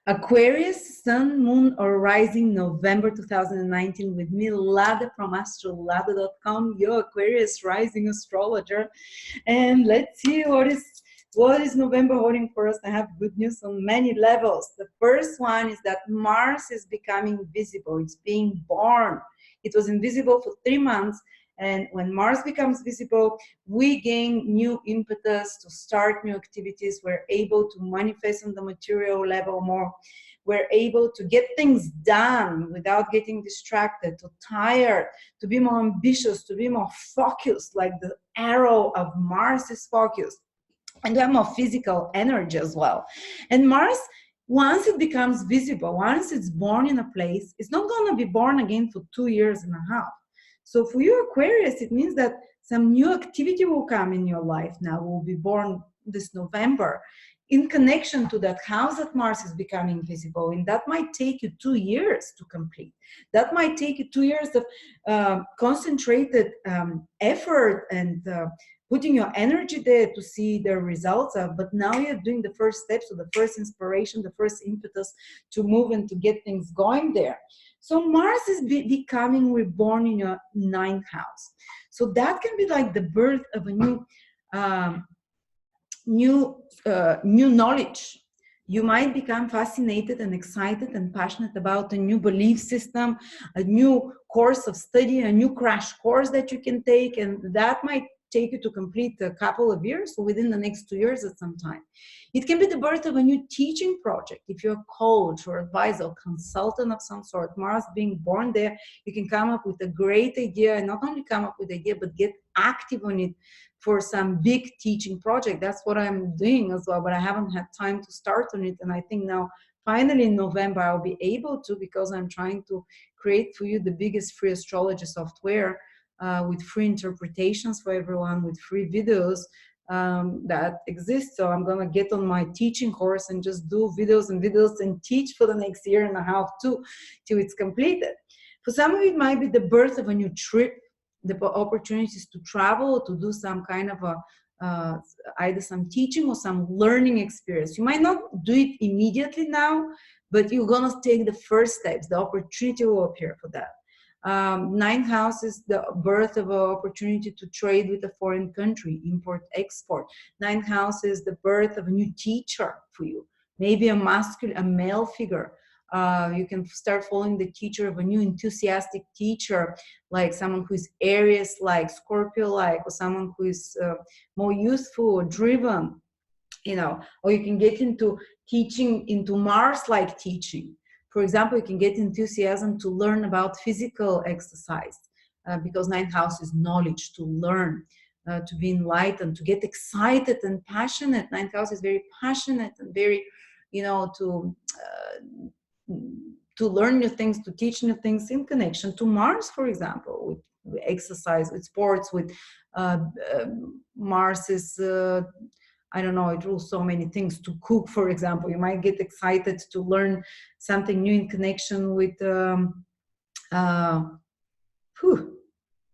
Aquarius, Sun, Moon, or Rising, November 2019, with me, Lada from astrolada.com, your Aquarius rising astrologer. And let's see what is November holding for us. I have good news on many levels. The first one is that Mars is becoming visible. It's being born. It was invisible for 3 months. And when Mars becomes visible, we gain new impetus to start new activities. We're able to manifest on the material level more. We're able to get things done without getting distracted, to tired, to be more ambitious, to be more focused, like the arrow of Mars is focused. And we have more physical energy as well. And Mars, once it becomes visible, once it's born in a place, it's not going to be born again for 2.5 years. So for you, Aquarius, it means that some new activity will come in your life now, will be born this November in connection to that house that Mars is becoming visible. And that might take you 2 years to complete. That might take you 2 years of concentrated effort and putting your energy there to see the results of. But now you're doing the first steps, so the first inspiration, the first impetus to move and to get things going there. So Mars is becoming reborn in your 9th house. So that can be like the birth of a new knowledge. You might become fascinated and excited and passionate about a new belief system, a new course of study, a new crash course that you can take, and that might take you to complete a couple of years, or within the next 2 years at some time. It can be the birth of a new teaching project. If you're a coach or advisor, consultant of some sort, Mars being born there, you can come up with a great idea, and not only come up with the idea, but get active on it for some big teaching project. That's what I'm doing as well, but I haven't had time to start on it. And I think now, finally in November, I'll be able to, because I'm trying to create for you the biggest free astrology software with free interpretations for everyone, with free videos that exist. So I'm going to get on my teaching course and just do videos and teach for the next 1.5 years too, till it's completed. For some of you, it might be the birth of a new trip, the opportunities to travel, to do some kind of a either some teaching or some learning experience. You might not do it immediately now, but you're going to take the first steps. The opportunity will appear for that. 9th house is the birth of an opportunity to trade with a foreign country, import, export. 9th house is the birth of a new teacher for you, maybe a male figure. You can start following the teacher of a new enthusiastic teacher, like someone who is Aries-like, Scorpio-like, or someone who is more youthful or driven, or you can get into teaching, into Mars-like teaching. For example, you can get enthusiasm to learn about physical exercise because 9th house is knowledge, to learn, to be enlightened, to get excited and passionate. 9th house is very passionate and very, to learn new things, to teach new things in connection to Mars, for example, with exercise, with sports, with Mars is... I don't know, it rules so many things. To cook, for example, you might get excited to learn something new in connection with,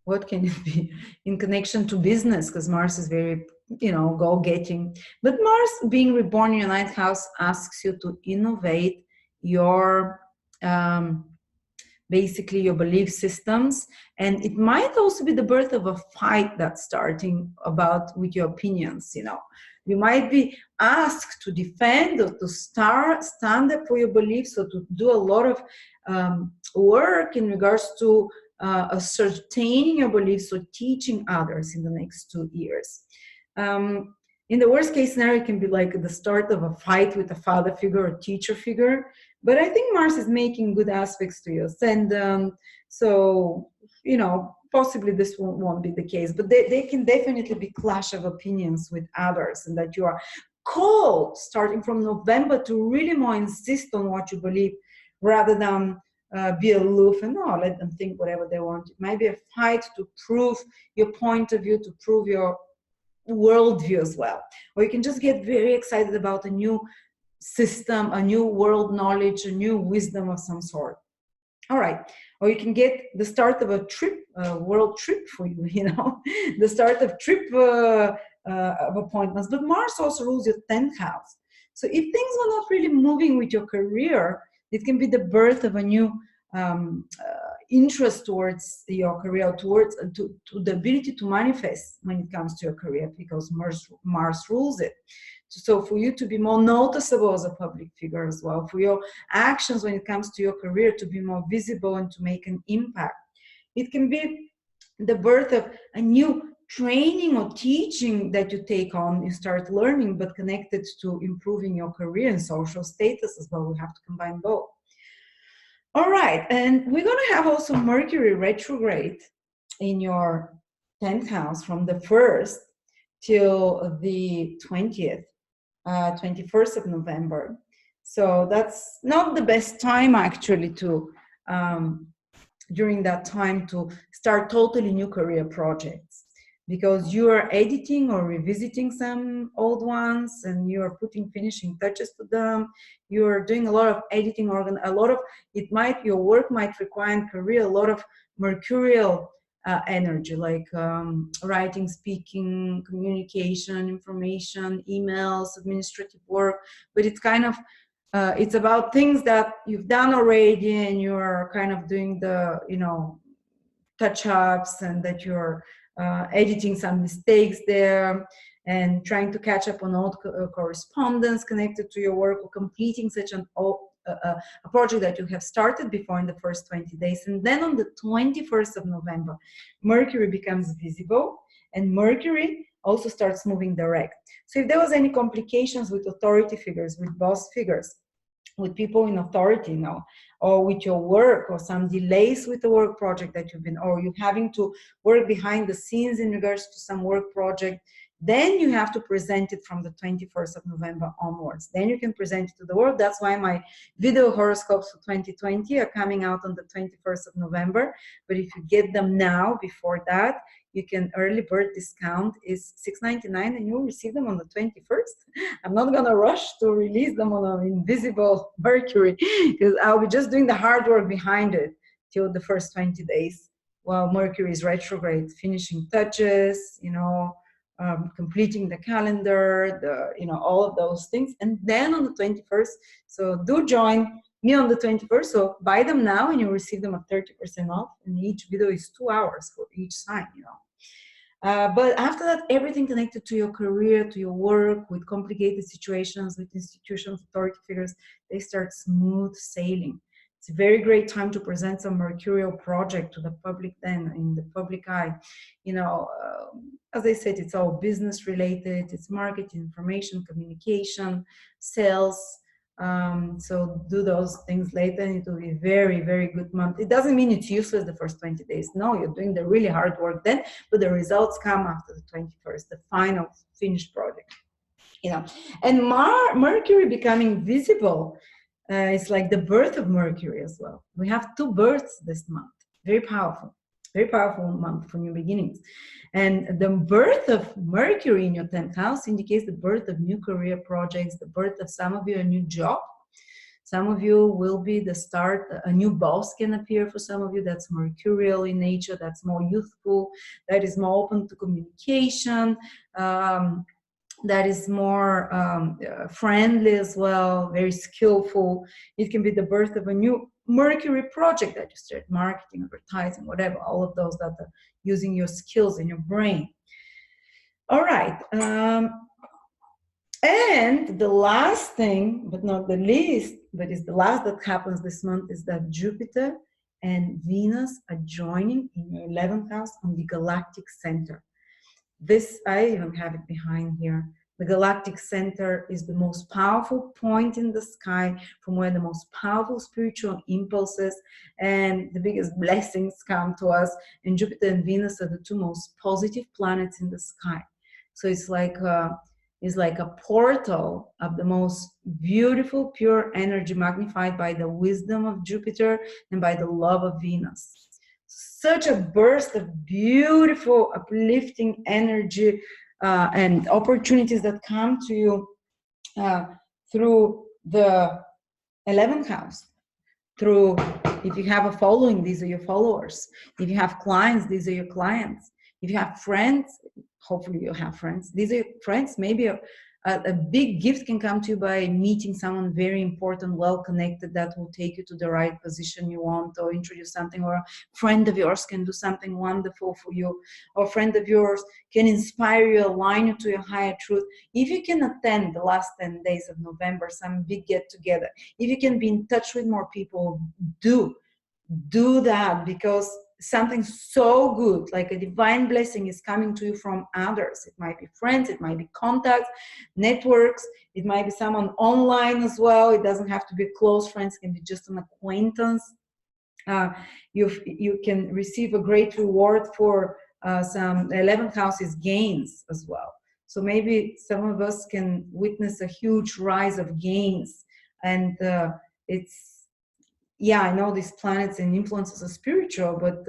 what can it be? In connection to business, because Mars is very, go-getting. But Mars being reborn in your 9th house asks you to innovate your, basically your belief systems. And it might also be the birth of a fight that's starting with your opinions, You might be asked to defend or to stand up for your beliefs, or to do a lot of work in regards to ascertaining your beliefs or teaching others in the next 2 years. In the worst case scenario, it can be like the start of a fight with a father figure or teacher figure. But I think Mars is making good aspects to you. And possibly this won't be the case, but they can definitely be clash of opinions with others, and that you are called, starting from November, to really more insist on what you believe, rather than be aloof and let them think whatever they want. It might be a fight to prove your point of view, to prove your worldview as well. Or you can just get very excited about a new system, a new world knowledge, a new wisdom of some sort. All right. Or you can get the start of a trip, a world trip for you, the start of trip of appointments. But Mars also rules your 10th house. So if things are not really moving with your career, it can be the birth of a new interest towards your career, towards to the ability to manifest when it comes to your career, because Mars rules it. So for you to be more noticeable as a public figure as well, for your actions when it comes to your career to be more visible and to make an impact. It can be the birth of a new training or teaching that you take on, you start learning, but connected to improving your career and social status as well. We have to combine both. All right, and we're going to have also Mercury retrograde in your 10th house from the 1st till the 20th, 21st of November. So that's not the best time actually to, during that time, to start totally new career projects, because you are editing or revisiting some old ones and you are putting finishing touches to them. You're doing a lot of editing, a lot of, your work might require in career a lot of mercurial energy, like writing, speaking, communication, information, emails, administrative work. But it's kind of, it's about things that you've done already and you're kind of doing the, touch-ups, and that you're editing some mistakes there and trying to catch up on old correspondence connected to your work, or completing such a project that you have started before in the first 20 days. And then on the 21st of November, Mercury becomes visible, and Mercury also starts moving direct. So if there was any complications with authority figures, with boss figures, with people in authority, or with your work, or some delays with the work project that you've been, or you having to work behind the scenes in regards to some work project, then you have to present it from the 21st of November onwards. Then you can present it to the world. That's why my video horoscopes for 2020 are coming out on the 21st of November. But if you get them now, before that, you can, early bird discount is $6.99, and you'll receive them on the 21st. I'm not gonna rush to release them on an invisible Mercury, because I'll be just doing the hard work behind it till the first 20 days while Mercury is retrograde, finishing touches, completing the calendar, all of those things. And then on the 21st, so do join me on the 21st. So buy them now and you'll receive them at 30% off. And each video is 2 hours for each sign, But after that, everything connected to your career, to your work, with complicated situations, with institutions, authority figures, they start smooth sailing. It's a very great time to present some mercurial project to the public, then in the public eye. As I said, it's all business related, it's marketing, information, communication, sales. So do those things later, and it will be a very, very good month. It doesn't mean it's useless the first 20 days. No, you're doing the really hard work then, but the results come after the 21st, the final finished project. And Mercury becoming visible, it's like the birth of Mercury as well. We have 2 births this month. Very powerful month for new beginnings. And the birth of Mercury in your 10th house indicates the birth of new career projects, the birth of some of you a new job. Some of you will be the start, a new boss can appear for some of you that's mercurial in nature, that's more youthful, that is more open to communication, that is more friendly as well, very skillful. It can be the birth of a new Mercury project that you start, marketing, advertising, whatever, all of those that are using your skills in your brain. All right. And the last thing, but not the least, but is the last that happens this month, is that Jupiter and Venus are joining in your 11th house on the galactic center. This, I even have it behind here. The galactic center is the most powerful point in the sky, from where the most powerful spiritual impulses and the biggest blessings come to us. And Jupiter and Venus are the 2 most positive planets in the sky. So it's like a portal of the most beautiful, pure energy, magnified by the wisdom of Jupiter and by the love of Venus. Such a burst of beautiful, uplifting energy and opportunities that come to you through the 11th house. Through, if you have a following, these are your followers. If you have clients, these are your clients. If you have friends, hopefully you have friends. These are your friends. Maybe a big gift can come to you by meeting someone very important, well connected, that will take you to the right position you want, or introduce something, or a friend of yours can do something wonderful for you, or a friend of yours can inspire you, align you to your higher truth. If you can attend the last 10 days of November, some big get together, if you can be in touch with more people, do that, because something so good, like a divine blessing, is coming to you from others. It might be friends, it might be contacts, networks, it might be someone online as well. It doesn't have to be close friends, it can be just an acquaintance. You can receive a great reward for some 11th houses gains as well. So maybe some of us can witness a huge rise of gains, and it's, yeah, I know these planets and influences are spiritual, but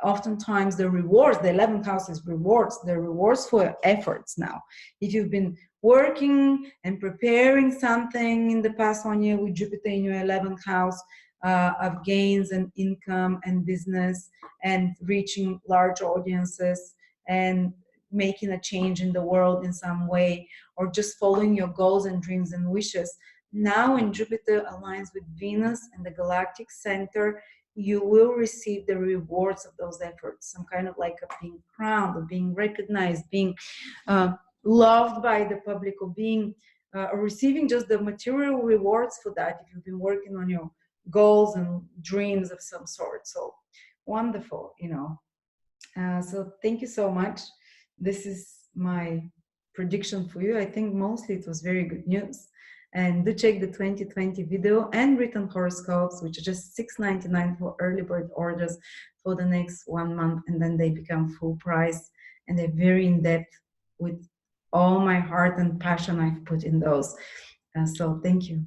oftentimes the rewards, the 11th house is rewards, the rewards for efforts now. If you've been working and preparing something in the past 1 year with Jupiter in your 11th house, of gains and income and business and reaching large audiences and making a change in the world in some way, or just following your goals and dreams and wishes. Now, when Jupiter aligns with Venus and the galactic center, you will receive the rewards of those efforts, some kind of like of being crowned, of being recognized, being loved by the public, or being receiving just the material rewards for that, if you've been working on your goals and dreams of some sort. So wonderful, you know. So thank you so much. This is my prediction for you. I think mostly it was very good news. And do check the 2020 video and written horoscopes, which are just $6.99 for early bird orders for the next 1 month, and then they become full price, and they're very in depth with all my heart and passion I've put in those. So thank you.